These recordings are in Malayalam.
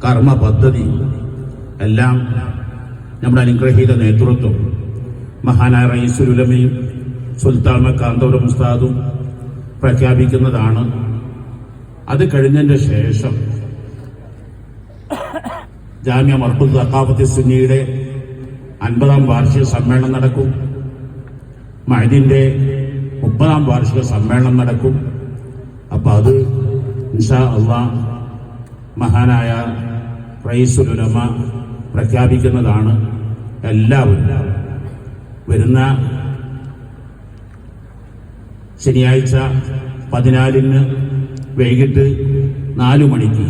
കർമ്മ പദ്ധതി എല്ലാം നമ്മുടെ അനുഗ്രഹീത നേതൃത്വം മഹാനായ റയീസുൽ ഉലമയും സുൽത്താൻ കാന്തപുരം ഉസ്താദും പ്രഖ്യാപിക്കുന്നതാണ്. അത് കഴിഞ്ഞതിന്റെ ശേഷം ജാമിയ മർക്കസ് സഖാഫത്തി സുന്നിയുടെ 50ാം വാർഷിക സമ്മേളനം നടക്കും. മഅദിന്റെ 30ാം വാർഷിക സമ്മേളനം നടക്കും. അപ്പൊ അത് ഇൻഷാ അല്ലാഹ് മഹാനായ റയീസുൽ ഉലമ പ്രഖ്യാപിക്കുന്നതാണ്. എല്ലാവരും വരുന്ന ശനിയാഴ്ച 14-ന് വൈകിട്ട് 4 മണിക്ക്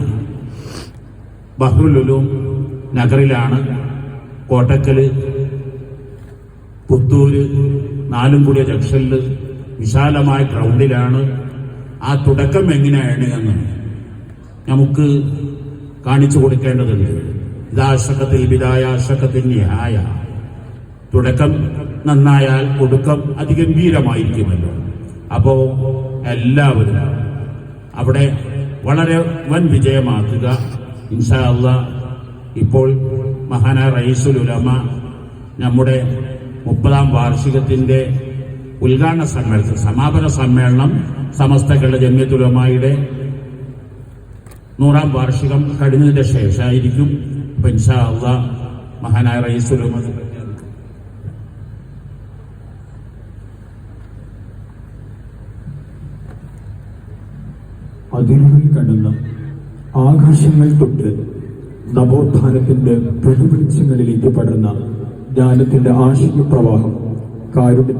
ബഹ്റുൽ ഉലൂം നഗറിലാണ്, കോട്ടക്കല്, പുത്തൂര്, നാലുംകുടിയ ജംഗ്ഷനിൽ വിശാലമായ ഗ്രൗണ്ടിലാണ്. ആ തുടക്കം എങ്ങനെയാണ് എന്ന് നമുക്ക് കാണിച്ചു കൊടുക്കേണ്ടതുണ്ട്. ഇതാശക്കത്തിൽ ബിദായ അശക്കത്തിൽ നിഹായ. തുടക്കം നന്നായാൽ ഒടുക്കം അതിഗംഭീരമായിരിക്കുമല്ലോ. അപ്പോ എല്ലാവരും അവിടെ വളരെ വൻ വിജയമാക്കുക ഇൻഷാ അല്ലാഹ്. ഇപ്പോൾ മഹാനായ റയീസുൽ ഉലമ നമ്മുടെ 30ാം വാർഷികത്തിന്റെ ഉദ്ഘാടന സമ്മേളനം, സമാപന സമ്മേളനം സമസ്ത കേരള ജംഇയ്യത്തുൽ ഉലമായുടെ 100ാം വാർഷികം കഴിഞ്ഞതിന്റെ ശേഷമായിരിക്കും. അപ്പൊ ഇൻഷാ അല്ലാഹ് മഹാനായ റയീസുൽ ഉലമ അതിരുകളിൽ കടന്ന ആകാശങ്ങൾ തൊട്ട് നവോത്ഥാനത്തിന്റെ പ്രതിവെളിച്ചങ്ങളിലേക്ക് പടർന്ന ജ്ഞാനത്തിന്റെ ആശയ പ്രവാഹം കാരുണ്യ